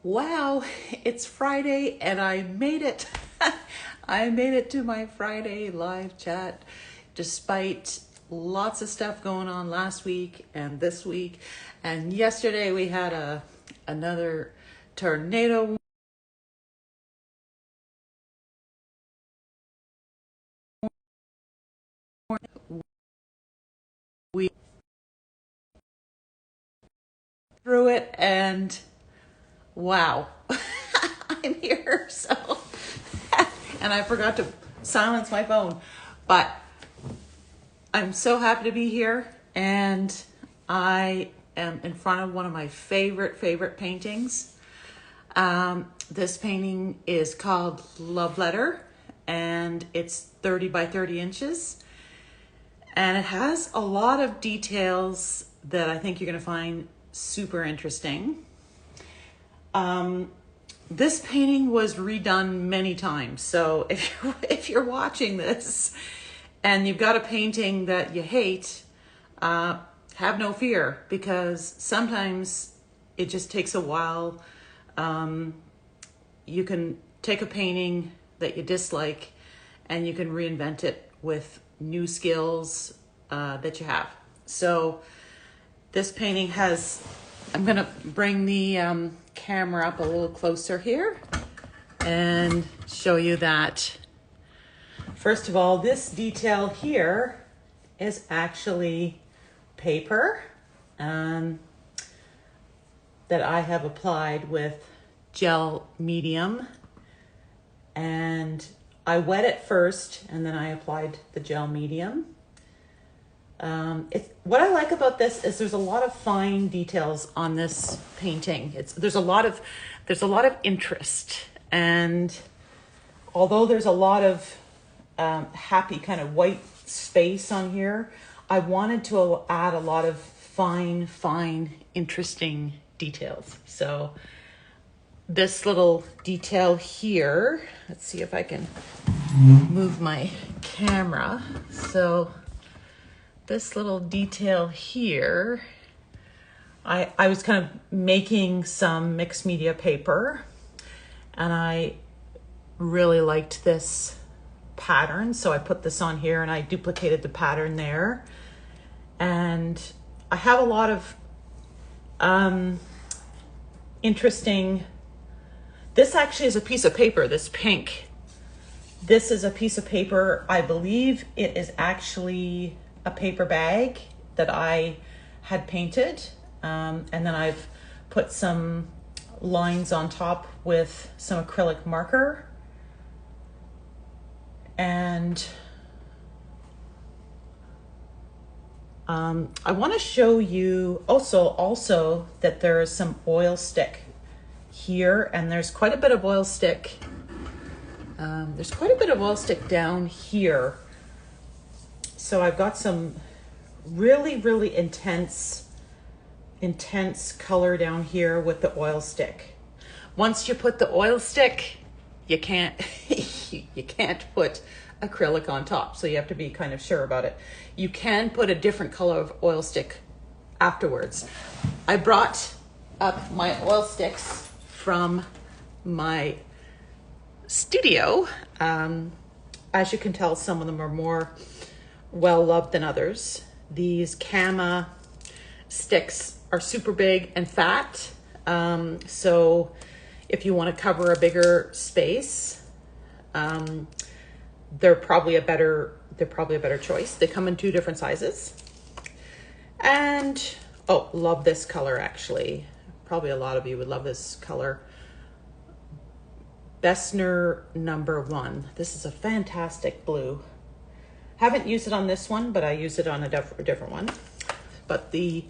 Wow, it's Friday and I made it. I made it to my Friday live chat despite lots of stuff going on last week and this week. And yesterday we had another tornado. We through it and wow, I'm here. So, and I forgot to silence my phone, but I'm so happy to be here, and I am in front of one of my favorite paintings. This painting is called Love Letter, and it's 30 by 30 inches, and it has a lot of details that I think you're going to find super interesting. This painting was redone many times, so if you're watching this and you've got a painting that you hate, have no fear, because sometimes it just takes a while. You can take a painting that you dislike and you can reinvent it with new skills that you have. So this painting has, I'm gonna bring the camera up a little closer here and show you that. First of all, this detail here is actually paper that I have applied with gel medium, and I wet it first and then I applied the gel medium. What I like about this is there's a lot of fine details on this painting. There's a lot of interest, and although there's a lot of happy kind of white space on here, I wanted to add a lot of fine, interesting details. So this little detail here, let's see if I can move my camera. So this little detail here, I was kind of making some mixed media paper, and I really liked this pattern, so I put this on here and I duplicated the pattern there. And I have a lot of interesting, this actually is a piece of paper, this pink. This is a piece of paper, I believe it is actually a paper bag that I had painted, and then I've put some lines on top with some acrylic marker. And I want to show you also that there is some oil stick here, and there's quite a bit of oil stick. There's quite a bit of oil stick down here. So I've got some really intense color down here with the oil stick. Once you put the oil stick, you can't you can't put acrylic on top, so you have to be kind of sure about it. You can put a different color of oil stick afterwards. I brought up my oil sticks from my studio. As you can tell, some of them are more well loved than others. These Kama sticks are super big and fat, so if you want to cover a bigger space, they're probably a better choice. They come in 2 different sizes. And oh, love this color actually. Probably a lot of you would love this color. Bessner #1. This is a fantastic blue. Haven't used it on this one, but I used it on a different one. But the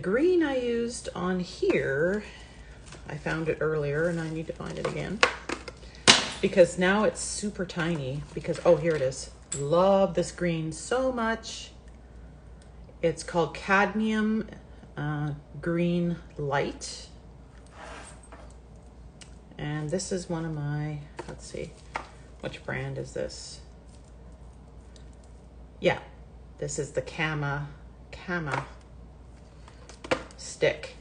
green I used on here, I found it earlier and I need to find it again, because now it's super tiny, because, oh, here it is. Love this green so much. It's called Cadmium Green Light. And this is one of my, let's see, which brand is this? Yeah, this is the Kama stick.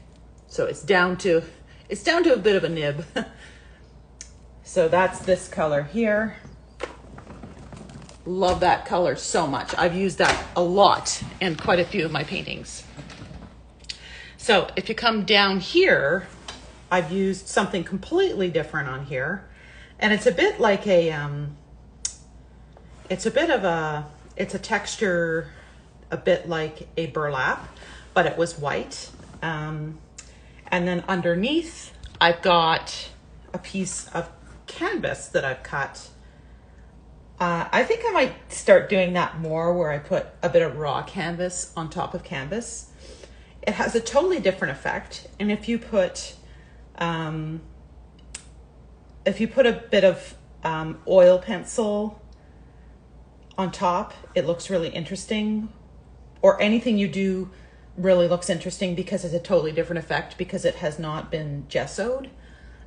So it's down to it's down to a bit of a nib. So that's this color here. Love that color so much. I've used that a lot in quite a few of my paintings. So if you come down here, I've used something completely different on here. And it's a bit like a, it's a texture, a bit like a burlap, but it was white. And then underneath, I've got a piece of canvas that I've cut. I think I might start doing that more, where I put a bit of raw canvas on top of canvas. It has a totally different effect. And if you put a bit of oil pencil on top, it looks really interesting. Or anything you do really looks interesting, because it's a totally different effect, because it has not been gessoed.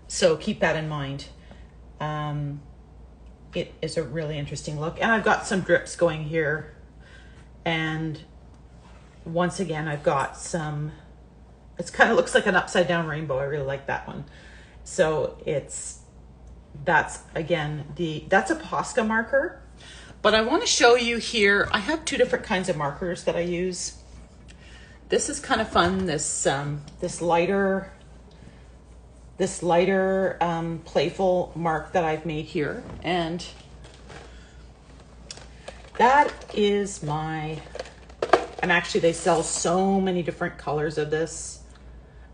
So keep that in mind. It is a really interesting look. And I've got some drips going here. And once again, I've got some, it kind of looks like an upside down rainbow. I really like that one. So that's again, that's a Posca marker. But I want to show you here, I have two different kinds of markers that I use. This is kind of fun, this lighter playful mark that I've made here. And that is and actually they sell so many different colors of this.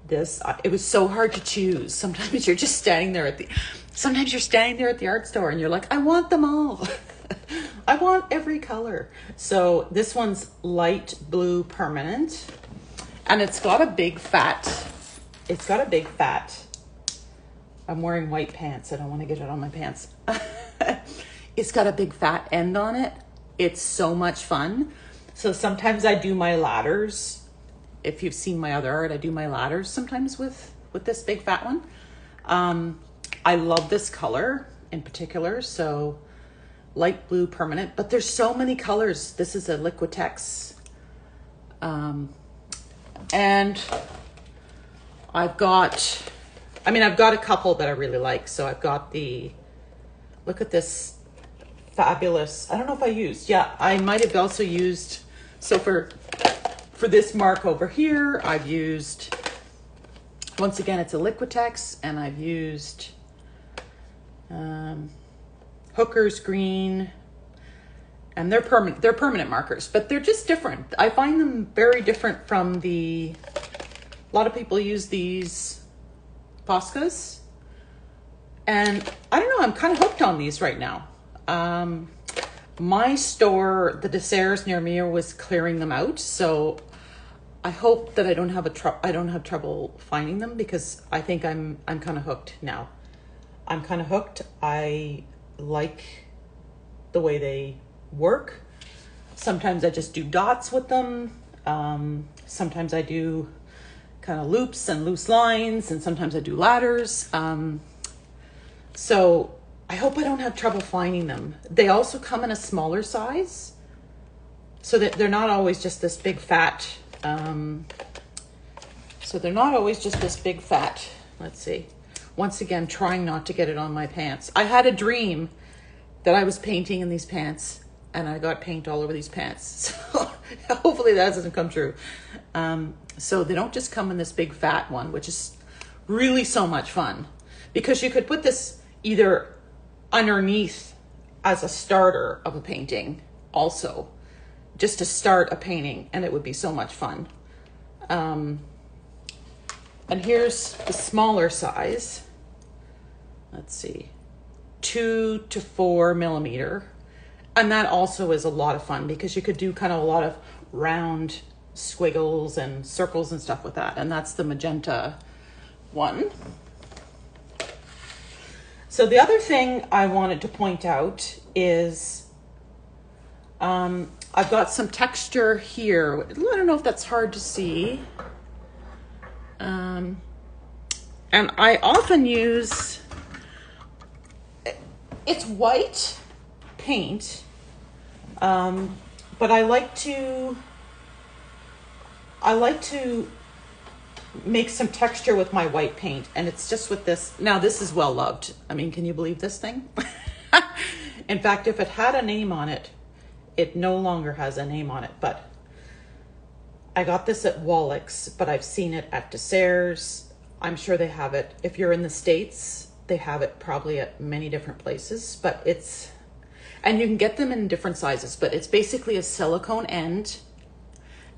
It was so hard to choose. Sometimes you're just standing there at the art store and you're like, I want them all. I want every color. So this one's light blue permanent, and it's got a big fat, I'm wearing white pants. I don't want to get it on my pants. It's got a big fat end on it. It's so much fun. So sometimes I do my ladders. If you've seen my other art, I do my ladders sometimes with this big fat one. I love this color in particular. So light blue permanent, but there's so many colors. This is a Liquitex. And I've got a couple that I really like. So I've got look at this fabulous, I don't know if I used, yeah, I might have also used, so for this mark over here, I've used, once again, it's a Liquitex, and I've used Hooker's Green, and they're permanent markers, but they're just different. I find them very different from a lot of people use these Poscas, and I don't know, I'm kind of hooked on these right now. My store, the Desserts near me, was clearing them out, so I hope that I don't have trouble finding them, because I think I'm kind of hooked now. I'm kind of hooked. I like the way they work. Sometimes I just do dots with them. Sometimes I do kind of loops and loose lines, and sometimes I do ladders. So I hope I don't have trouble finding them. They also come in a smaller size, so that they're not always just this big fat. Let's see. Once again, trying not to get it on my pants. I had a dream that I was painting in these pants, and I got paint all over these pants. So hopefully that doesn't come true. So they don't just come in this big fat one, which is really so much fun, because you could put this either underneath as a starter of a painting also, just to start a painting, and it would be so much fun. And here's the smaller size. Let's see, 2 to 4 millimeter. And that also is a lot of fun, because you could do kind of a lot of round squiggles and circles and stuff with that. And that's the magenta one. So the other thing I wanted to point out is I've got some texture here. I don't know if that's hard to see. And I often use, it's white paint, but I like to make some texture with my white paint, and it's just with this. Now this is well loved. I mean, can you believe this thing? In fact, if it had a name on it, it no longer has a name on it, but I got this at Wallach's, but I've seen it at Desserts. I'm sure they have it. If you're in the States, they have it probably at many different places, but it's, and you can get them in different sizes, but it's basically a silicone end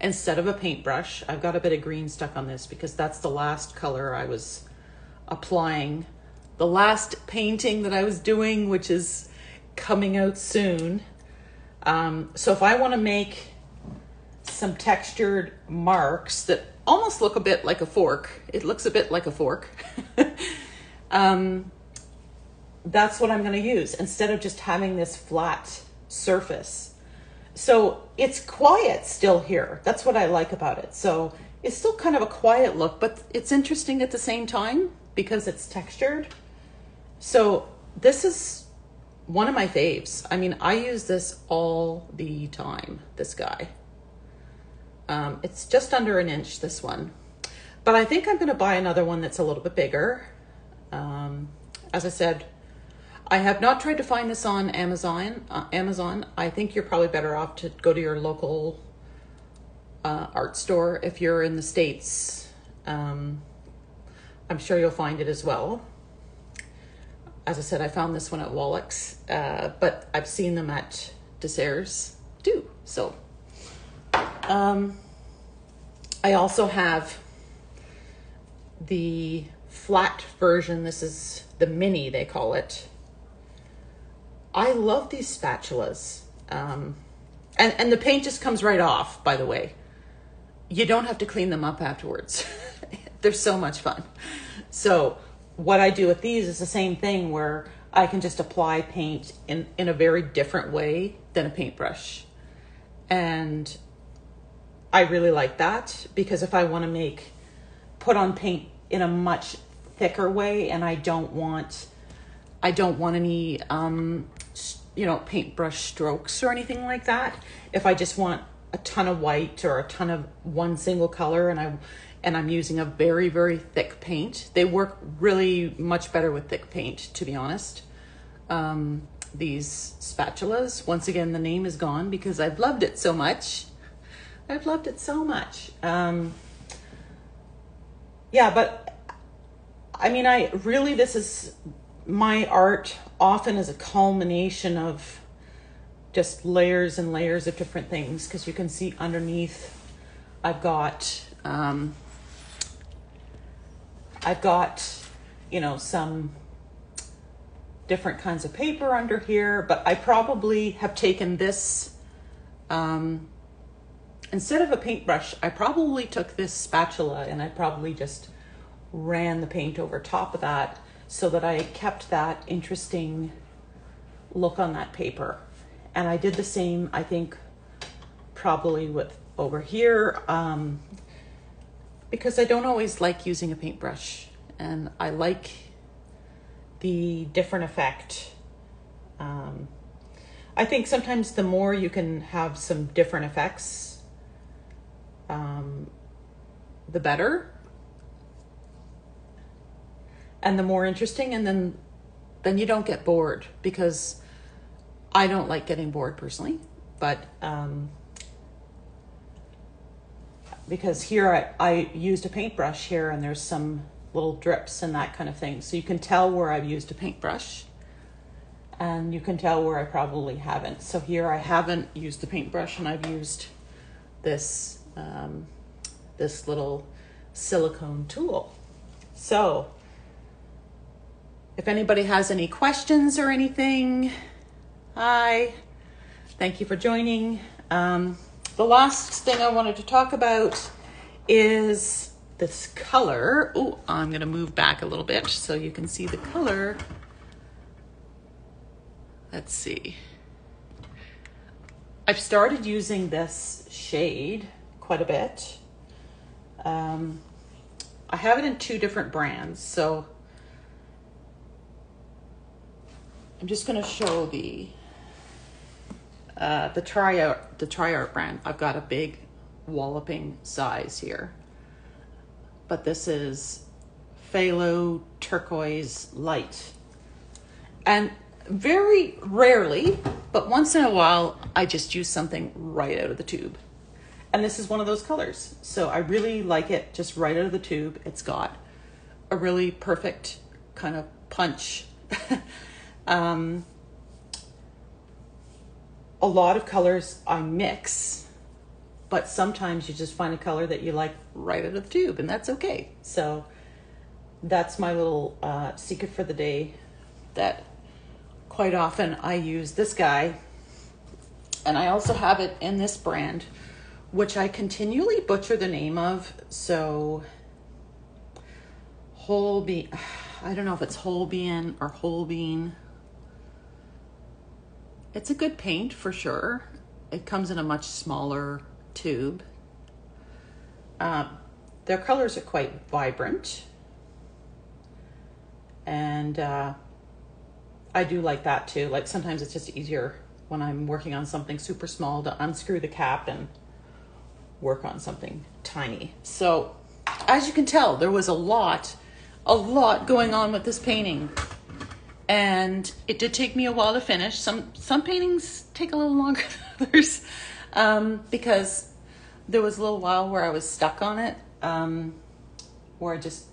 instead of a paintbrush. I've got a bit of green stuck on this because that's the last color I was applying. The last painting that I was doing, which is coming out soon. So if I want to make some textured marks that almost look a bit like a fork, it looks a bit like a fork, that's what I'm going to use instead of just having this flat surface. So it's quiet still here. That's what I like about it. So it's still kind of a quiet look, but it's interesting at the same time because it's textured. So this is one of my faves. I mean, I use this all the time, this guy. It's just under an inch, this one. But I think I'm going to buy another one that's a little bit bigger. As I said, I have not tried to find this on Amazon. I think you're probably better off to go to your local art store. If you're in the States, I'm sure you'll find it as well. As I said, I found this one at Wallach's, but I've seen them at Desserts too. So I also have the flat version. This is the mini, they call it. I love these spatulas. And the paint just comes right off, by the way. You don't have to clean them up afterwards. They're so much fun. So what I do with these is the same thing where I can just apply paint in a very different way than a paintbrush. And I really like that because if I want to put on paint in a much thicker way and I don't want any, paintbrush strokes or anything like that. If I just want a ton of white or a ton of one single color and I'm using a very, very thick paint, they work really much better with thick paint, to be honest. These spatulas, once again, the name is gone because I've loved it so much. I've loved it so much. Yeah, but I mean, this is my art often is a culmination of just layers and layers of different things, because you can see underneath I've got some different kinds of paper under here, but I probably have taken this instead of a paintbrush, I probably took this spatula and I probably just ran the paint over top of that so that I kept that interesting look on that paper. And I did the same, I think, probably with over here, because I don't always like using a paintbrush and I like the different effect. I think sometimes the more you can have some different effects, the better and the more interesting, and then you don't get bored, because I don't like getting bored personally, but because here I used a paintbrush here and there's some little drips and that kind of thing, so you can tell where I've used a paintbrush and you can tell where I probably haven't. So here I haven't used the paintbrush and I've used this this little silicone tool. So if anybody has any questions or anything, hi, thank you for joining. The last thing I wanted to talk about is this color. Oh, I'm gonna move back a little bit so you can see the color. Let's see. I've started using this shade quite a bit. I have it in 2 different brands, so I'm just going to show the TriArt brand. I've got a big walloping size here, but this is phthalo turquoise light. And very rarely, but once in a while, I just use something right out of the tube. And this is one of those colors. So I really like it just right out of the tube. It's got a really perfect kind of punch. A lot of colors I mix, but sometimes you just find a color that you like right out of the tube, and that's okay. So that's my little secret for the day, that quite often I use this guy. And I also have it in this brand, which I continually butcher the name of. So whole bean, I don't know if it's whole bean or whole bean. It's a good paint for sure. It comes in a much smaller tube. Their colors are quite vibrant. And I do like that too. Like sometimes it's just easier when I'm working on something super small to unscrew the cap and work on something tiny. So as you can tell, there was a lot going on with this painting. And it did take me a while to finish. Some paintings take a little longer than others, because there was a little while where I was stuck on it, where I just,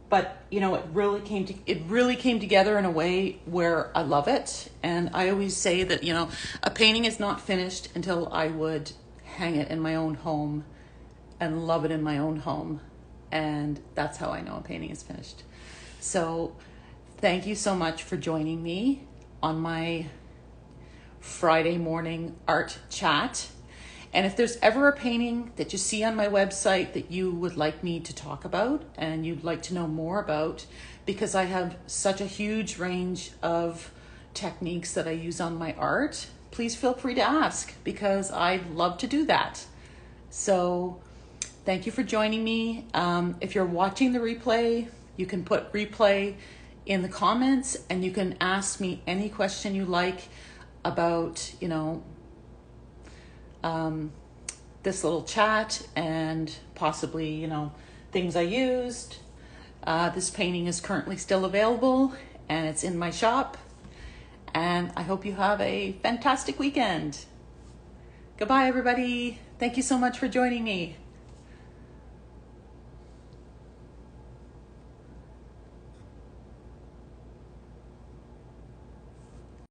but you know, it really came together in a way where I love it. And I always say that, you know, a painting is not finished until I would hang it in my own home and love it in my own home. And that's how I know a painting is finished. So thank you so much for joining me on my Friday morning art chat. And if there's ever a painting that you see on my website that you would like me to talk about and you'd like to know more about, because I have such a huge range of techniques that I use on my art, please feel free to ask, because I'd love to do that. So thank you for joining me. If you're watching the replay, you can put replay in the comments and you can ask me any question you like about, you know, this little chat and possibly, you know, things I used. This painting is currently still available and it's in my shop. And I hope you have a fantastic weekend. Goodbye, everybody. Thank you so much for joining me.